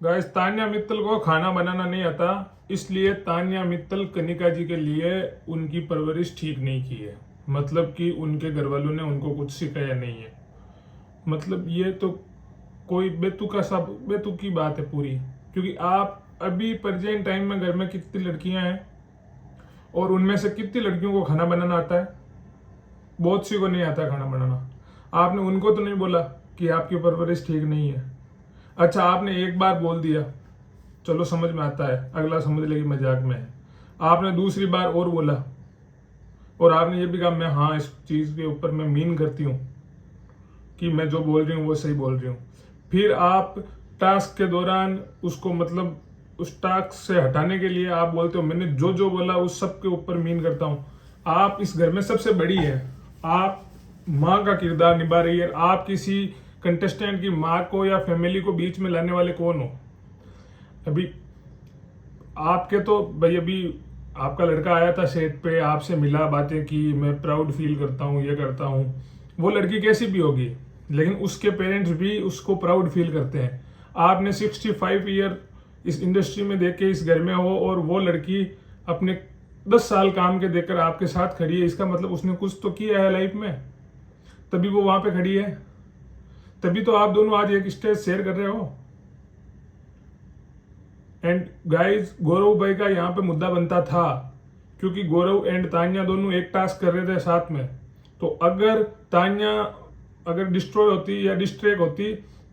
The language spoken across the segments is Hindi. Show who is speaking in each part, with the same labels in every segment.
Speaker 1: गाइस, तान्या मित्तल को खाना बनाना नहीं आता, इसलिए तान्या मित्तल कनिका जी के लिए उनकी परवरिश ठीक नहीं की है। मतलब कि उनके घर वालों ने उनको कुछ सिखाया नहीं है। मतलब ये तो कोई बेतुकी बात है पूरी। क्योंकि आप अभी प्रेजेंट टाइम में घर में कितनी लड़कियां हैं और उनमें से कितनी लड़कियों को खाना बनाना आता है? बहुत सी को नहीं आता खाना बनाना। आपने उनको तो नहीं बोला कि आपकी परवरिश ठीक नहीं है। अच्छा, आपने एक बार बोल दिया, चलो समझ में आता है, अगला समझ ले कि मजाक में है। आपने दूसरी बार और बोला और आपने ये भी कहा मैं हाँ इस चीज़ के ऊपर मैं मीन करती हूँ कि मैं जो बोल रही हूँ वो सही बोल रही हूँ। फिर आप टास्क के दौरान उसको मतलब उस टास्क से हटाने के लिए आप बोलते हो मैंने जो जो बोला उस सब के ऊपर मीन करता हूँ। आप इस घर में सबसे बड़ी है, आप माँ का किरदार निभा रही है। आप किसी कंटेस्टेंट की माँ को या फैमिली को बीच में लाने वाले कौन हो? अभी आपके तो भाई अभी आपका लड़का आया था सेट पे, आपसे मिला, बातें की, मैं प्राउड फील करता हूँ, ये करता हूँ। वो लड़की कैसी भी होगी लेकिन उसके पेरेंट्स भी उसको प्राउड फील करते हैं। आपने 65 ईयर इस इंडस्ट्री में देख के इस घर में हो और वो लड़की अपने 10 साल काम के देकर आपके साथ खड़ी है, इसका मतलब उसने कुछ तो किया है लाइफ में, तभी वो वहां पे खड़ी है। तभी तो आप दोनों आज एक स्टेज शेयर कर रहे हो। एंड गाइस, गौरव भाई का यहाँ पे मुद्दा बनता था क्योंकि गौरव एंड तान्या दोनों एक टास्क कर रहे थे साथ में। तो अगर तान्या अगर डिस्ट्रॉय होती या डिस्ट्रैक्ट होती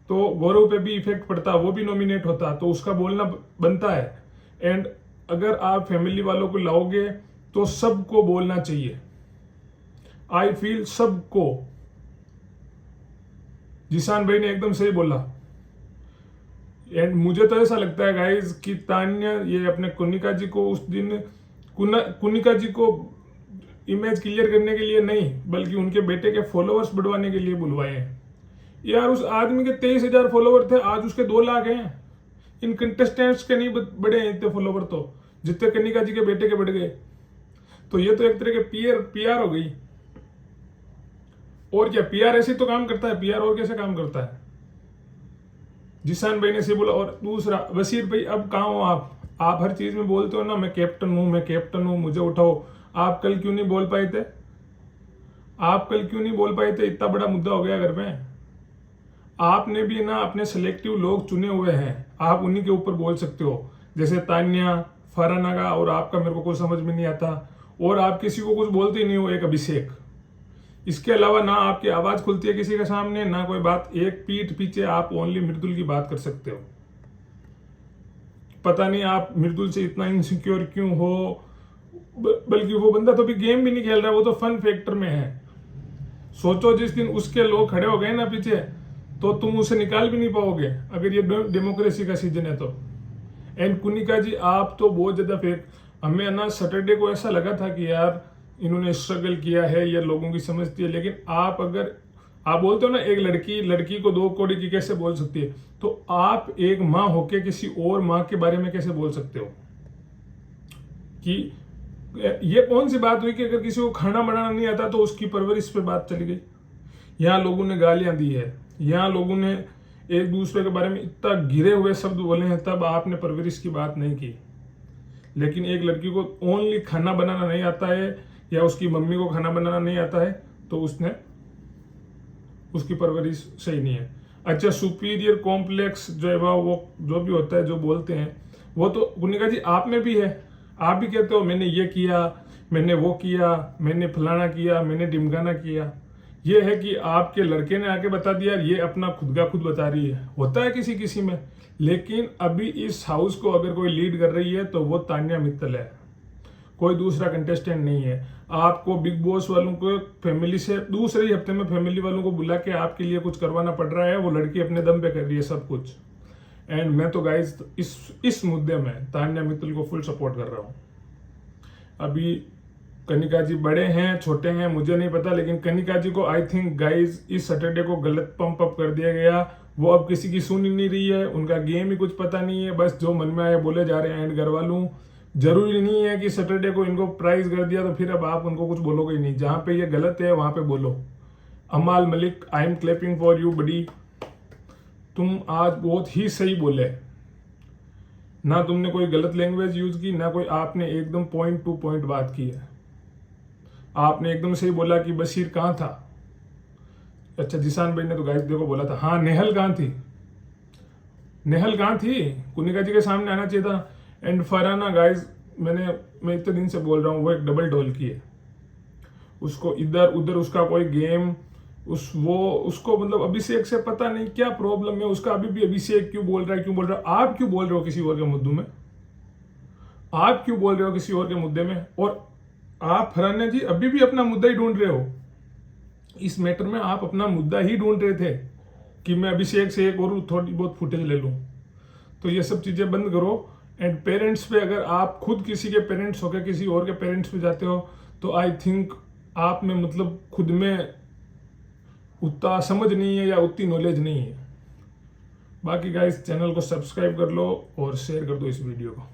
Speaker 1: तो गौरव पे भी इफेक्ट पड़ता, वो भी नॉमिनेट होता, तो उसका बोलना बनता है। एंड अगर आप फैमिली वालों को लाओगे तो सबको बोलना चाहिए। आई फील सबको। जिशान भाई ने एकदम सही बोला। एंड मुझे तो ऐसा लगता है गाइज कि तान्या ये अपने कुनिका जी को उस दिन कुनिका जी को इमेज क्लियर करने के लिए नहीं बल्कि उनके बेटे के फॉलोअर्स बढ़वाने के लिए बुलवाए हैं। यार, उस आदमी के 23,000 फॉलोवर थे, आज उसके 2 लाख हैं। इन कंटेस्टेंट्स के नहीं बढ़े हैं इतने फॉलोवर तो जितने कनिका जी के बेटे के बढ़ गए। तो ये तो एक तरह के पीआर हो गई। और क्या पीआर ऐसे तो काम करता है? पीआर और कैसे काम करता है? जिशान भाई ने से बोला। और दूसरा, वसीर भाई अब कहाँ हो आप हर चीज में बोलते हो ना मैं कैप्टन हूं, मैं कैप्टन हूं, मुझे उठाओ। आप कल क्यों नहीं बोल पाए थे? आप कल क्यों नहीं बोल पाए थे? इतना बड़ा मुद्दा हो गया घर में। आपने भी ना अपने सिलेक्टिव लोग चुने हुए हैं, आप उन्हीं के ऊपर बोल सकते हो। जैसे तान्या, फरहाना का और आपका मेरे को कुछ समझ में नहीं आता। और आप किसी को कुछ बोलते ही नहीं हो, एक अभिषेक। इसके अलावा ना आपकी आवाज खुलती है किसी के सामने, ना कोई बात। एक पीठ पीछे आप ओनली मृदुल की बात कर सकते हो। पता नहीं आप मृदुल से इतना इनसिक्योर क्यों हो। बल्कि वो बंदा तो अभी गेम भी नहीं खेल रहा, वो तो फन फैक्टर में है। सोचो जिस दिन उसके लोग खड़े हो गए ना पीछे तो तुम उसे निकाल भी नहीं पाओगे, अगर ये डेमोक्रेसी का सीजन है तो। एंड कुनिका जी, आप तो बहुत ज्यादा फेक। हमें ना सैटरडे को ऐसा लगा था कि यार इन्होंने स्ट्रगल किया है, ये लोगों की समझती है। लेकिन आप बोलते हो ना एक लड़की को 2 कौड़ी की कैसे बोल सकती है, तो आप एक माँ होके किसी और माँ के बारे में कैसे बोल सकते हो? कि ये कौन सी बात हुई कि अगर किसी को खाना बनाना नहीं आता तो उसकी परवरिश पे बात चली गई। यहाँ लोगों ने गालियां दी है, यहाँ लोगों ने एक दूसरे के बारे में इतना गिरे हुए शब्द बोले हैं, तब आपने परवरिश की बात नहीं की। लेकिन एक लड़की को ओनली खाना बनाना नहीं आता है या उसकी मम्मी को खाना बनाना नहीं आता है तो उसकी परवरिश सही नहीं है। अच्छा, सुपीरियर कॉम्प्लेक्स जो है वो जो भी होता है जो बोलते हैं वो तो कुनिका जी आप में भी है। आप भी कहते हो मैंने ये किया, मैंने वो किया, मैंने फलाना किया, मैंने ढिमकाना किया। ये है कि आपके लड़के ने आके बता दिया, ये अपना खुद का खुद बता रही है। होता है किसी किसी में। लेकिन अभी इस हाउस को अगर कोई लीड कर रही है तो वो तान्या मित्तल है, कोई दूसरा कंटेस्टेंट नहीं है। आपको बिग बॉस वालों को फैमिली से दूसरे ही हफ्ते में फैमिली वालों को बुला के आपके लिए कुछ करवाना पड़ रहा है। वो लड़की अपने दम पे कर रही है सब कुछ। एंड मैं तो गाइज इस मुद्दे में तान्या मित्तल को फुल सपोर्ट कर रहा हूँ। अभी कनिका जी बड़े हैं छोटे हैं मुझे नहीं पता, लेकिन कनिका जी को आई थिंक गाइज इस सैटरडे को गलत पंप अप कर दिया गया। वो अब किसी की सुन ही नहीं रही है, उनका गेम ही कुछ पता नहीं है, बस जो मन में आया बोले जा रहे हैं। एंड घर वालों, जरूरी नहीं है कि सैटरडे को इनको प्राइज कर दिया तो फिर अब आप उनको कुछ बोलोगे ही नहीं। जहां पे ये गलत है वहां पे बोलो। Amaal Malik, I am clapping for you buddy, तुम आज बहुत ही सही बोले। ना तुमने कोई गलत लैंग्वेज यूज की, ना कोई आपने एकदम पॉइंट टू पॉइंट बात की है। आपने एकदम से ही बोला कि बशीर कहाँ था। अच्छा जिशान भाई ने तो गाइस देखो बोला था, हाँ नेहल कहाँ थी, नेहल कहाँ थी, कुनिका जी के सामने आना चाहिए था। एंड फरहाना गाइस मैं इतने दिन से बोल रहा हूँ, वो एक डबल ढोल की है। उसको इधर उधर उसका कोई गेम उसको मतलब अभिषेक से पता नहीं क्या प्रॉब्लम है उसका, अभी भी अभिषेक क्यों बोल रहा है, आप क्यों बोल रहे हो किसी और के मुद्दों में, आप क्यों बोल रहे हो किसी और के मुद्दे में। और आप फरहाना जी अभी भी अपना मुद्दा ही ढूंढ रहे हो इस मैटर में, आप अपना मुद्दा ही ढूंढ रहे थे कि मैं अभिषेक से एक और थोड़ी बहुत फुटेज ले लूं। तो ये सब चीजें बंद करो। एंड पेरेंट्स पे अगर आप खुद किसी के पेरेंट्स होकर किसी और के पेरेंट्स पे जाते हो तो आई थिंक आप में मतलब खुद में उतना समझ नहीं है या उतनी नॉलेज नहीं है। बाकी गाइस चैनल को सब्सक्राइब कर लो और शेयर कर दो इस वीडियो को।